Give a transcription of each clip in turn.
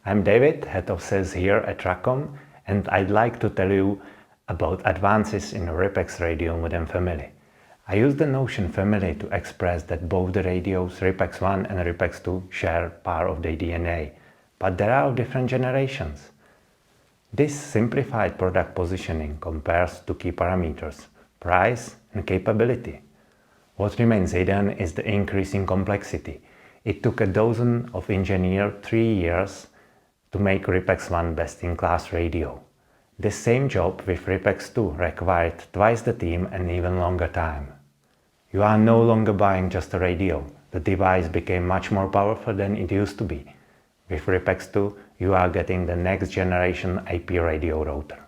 I'm David, Head of Sales here at Racom, and I'd like to tell you about advances in RIPEX radio modem family. I use the notion family to express that both the radios RIPEX 1 and RIPEX 2 share part of their DNA, but there are different generations. This simplified product positioning compares two key parameters, price and capability. What remains hidden is the increasing complexity. It took a dozen of engineers 3 years to make RIPEX 1 best-in-class radio. The same job with RIPEX 2 required twice the team and even longer time. You are no longer buying just a radio. The device became much more powerful than it used to be. With RIPEX 2, you are getting the next generation IP radio router.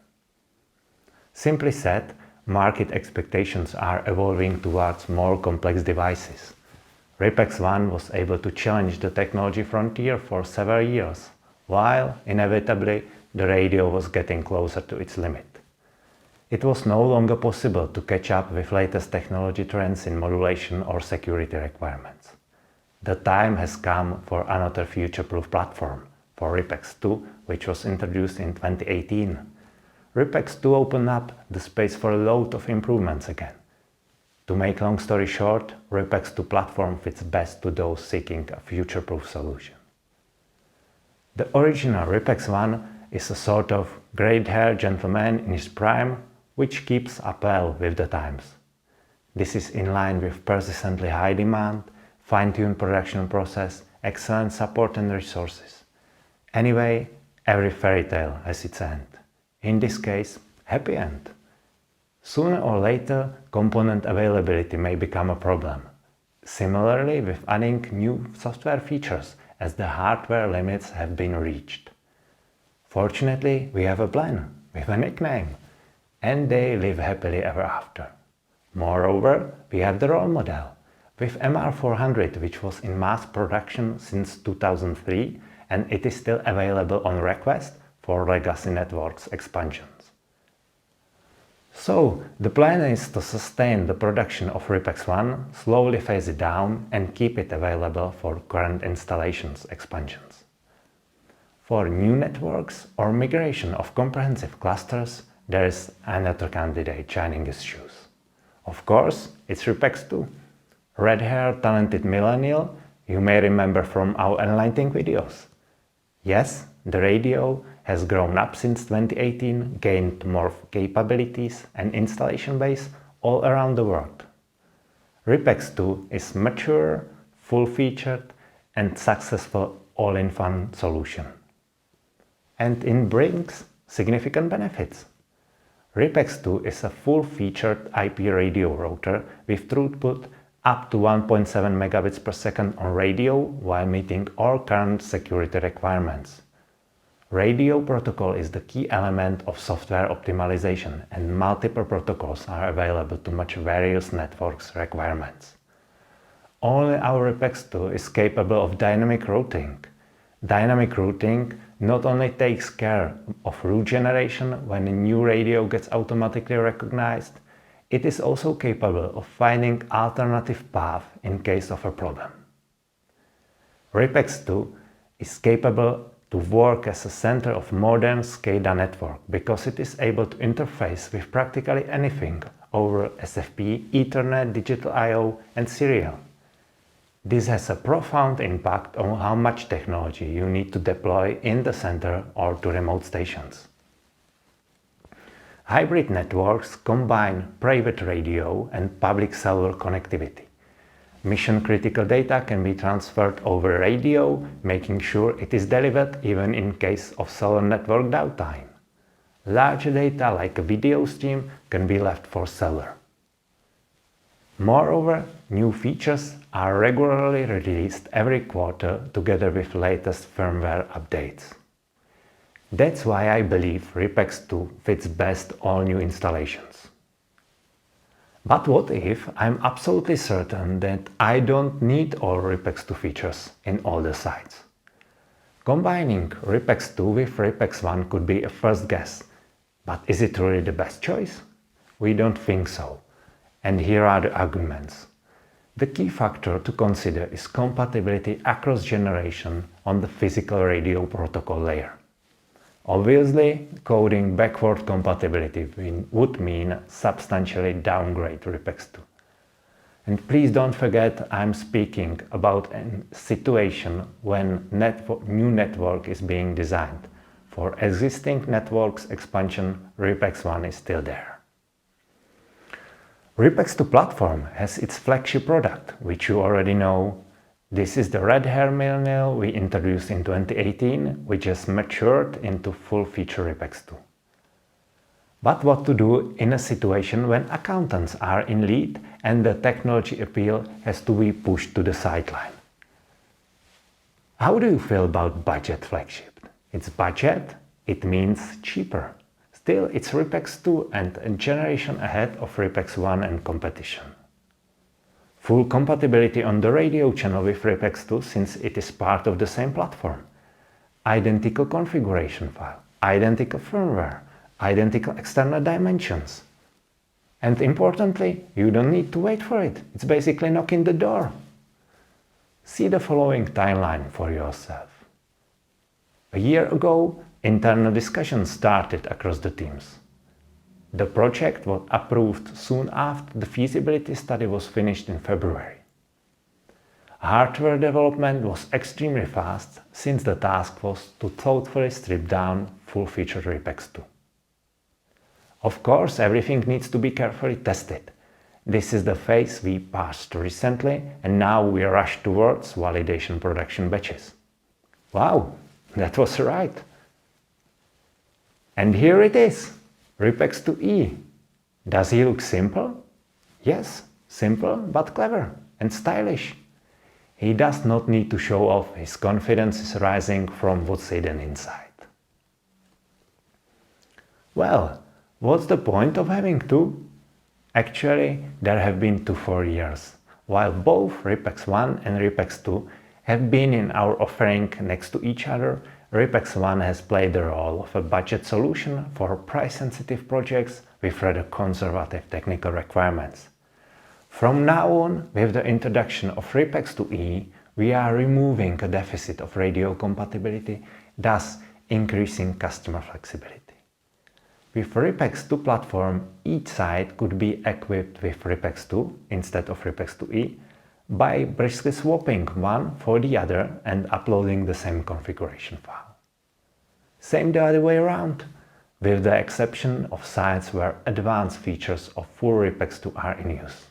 Simply said, market expectations are evolving towards more complex devices. RIPEX 1 was able to challenge the technology frontier for several years, while inevitably the radio was getting closer to its limit. It was no longer possible to catch up with latest technology trends in modulation or security requirements. The time has come for another future-proof platform, for RIPEX 2, which was introduced in 2018. RIPEX 2 opened up the space for a lot of improvements again. To make long story short, RIPEX 2 platform fits best to those seeking a future-proof solution. The original RIPEX 1 is a sort of grey-haired gentleman in his prime, which keeps up well with the times. This is in line with persistently high demand, fine-tuned production process, excellent support and resources. Anyway, every fairy tale has its end. In this case, happy end. Sooner or later, component availability may become a problem. Similarly with adding new software features as the hardware limits have been reached. Fortunately, we have a plan with a nickname, and they live happily ever after. Moreover, we have the role model with MR400, which was in mass production since 2003, and it is still available on request for legacy networks expansions. So, the plan is to sustain the production of RIPEX 1, slowly phase it down and keep it available for current installations expansions. For new networks or migration of comprehensive clusters, there is another candidate shining his shoes. Of course, it's RIPEX 2. Red-haired talented millennial you may remember from our enlightening videos. Yes, the radio has grown up since 2018, gained more capabilities and installation base all around the world. RIPEX 2 is mature, full-featured and successful all-in-one solution. And it brings significant benefits. RIPEX 2 is a full-featured IP radio router with throughput up to 1.7 megabits per second on radio while meeting all current security requirements. Radio protocol is the key element of software optimization, and multiple protocols are available to match various networks requirements. Only our RIPEX 2 is capable of dynamic routing. Dynamic routing not only takes care of route generation when a new radio gets automatically recognized, it is also capable of finding alternative path in case of a problem. RIPEX 2 is capable to work as a center of modern SCADA network because it is able to interface with practically anything over SFP, Ethernet, digital I/O and serial. This has a profound impact on how much technology you need to deploy in the center or to remote stations. Hybrid networks combine private radio and public cellular connectivity. Mission-critical data can be transferred over radio, making sure it is delivered even in case of cellular network downtime. Large data like a video stream can be left for cellular. Moreover, new features are regularly released every quarter together with latest firmware updates. That's why I believe RIPEX 2 fits best all new installations. But what if I'm absolutely certain that I don't need all RIPEX 2 features in all the sites? Combining RIPEX 2 with RIPEX 1 could be a first guess, but is it really the best choice? We don't think so. And here are the arguments. The key factor to consider is compatibility across generation on the physical radio protocol layer. Obviously, coding backward compatibility would mean substantially downgrade RIPEX2. And please don't forget, I'm speaking about a situation when new network is being designed. For existing networks expansion, RIPEX1 is still there. RIPEX2 platform has its flagship product, which you already know. This is the Red Hair Millennial we introduced in 2018, which has matured into full-feature RIPEX2. But what to do in a situation when accountants are in lead and the technology appeal has to be pushed to the sideline? How do you feel about budget flagship? It's budget, it means cheaper. Still, it's RIPEX2 and a generation ahead of RIPEX1 and competition. Full compatibility on the radio channel with RIPEX2 since it is part of the same platform. Identical configuration file, identical firmware, identical external dimensions. And importantly, you don't need to wait for it. It's basically knocking the door. See the following timeline for yourself. A year ago, internal discussions started across the teams. The project was approved soon after the feasibility study was finished in February. Hardware development was extremely fast since the task was to thoughtfully strip down full-featured RIPEX2. Of course, everything needs to be carefully tested. This is the phase we passed recently, and now we rush towards validation production batches. Wow, that was right. And here it is, RIPEX2E. Does he look simple? Yes, simple but clever and stylish. He does not need to show off, his confidence is rising from what's hidden inside. Well, what's the point of having two? Actually, there have been two for years. While both RIPEX1 and RIPEX2 have been in our offering next to each other, RIPEX1 has played the role of a budget solution for price-sensitive projects with rather conservative technical requirements. From now on, with the introduction of RIPEX2E, we are removing a deficit of radio compatibility, thus increasing customer flexibility. With RIPEX2 platform, each site could be equipped with RIPEX2 instead of RIPEX2E by briskly swapping one for the other and uploading the same configuration file. Same the other way around, with the exception of sites where advanced features of full RIPEX2 are in use.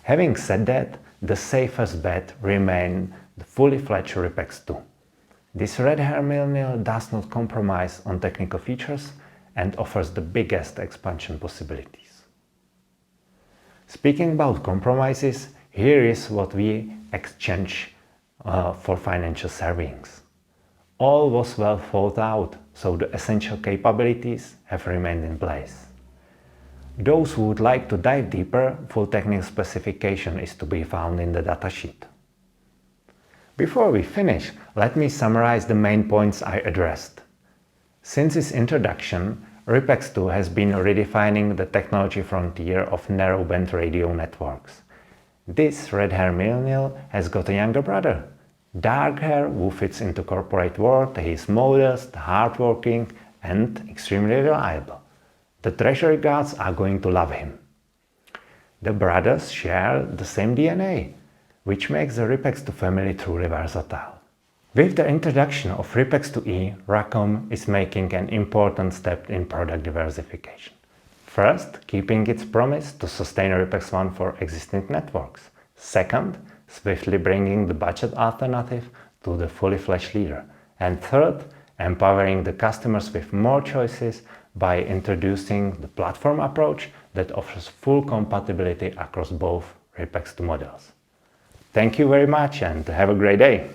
Having said that, the safest bet remains the fully fledged RIPEX2. This Red Hair Millennial does not compromise on technical features and offers the biggest expansion possibilities. Speaking about compromises, here is what we exchange for financial savings. All was well thought out, so the essential capabilities have remained in place. Those who would like to dive deeper, full technical specification is to be found in the datasheet. Before we finish, let me summarize the main points I addressed. Since its introduction, RIPEX2 has been redefining the technology frontier of narrowband radio networks. This Red Hair Millennial has got a younger brother. Dark hair who fits into corporate world, he is modest, hardworking and extremely reliable. The treasury guards are going to love him. The brothers share the same DNA, which makes the RIPEX2 family truly versatile. With the introduction of RIPEX2E, Racom is making an important step in product diversification. First, keeping its promise to sustain RIPEX1 for existing networks. Second, swiftly bringing the budget alternative to the fully fledged leader. And third, empowering the customers with more choices by introducing the platform approach that offers full compatibility across both RIPEX2 models. Thank you very much and have a great day!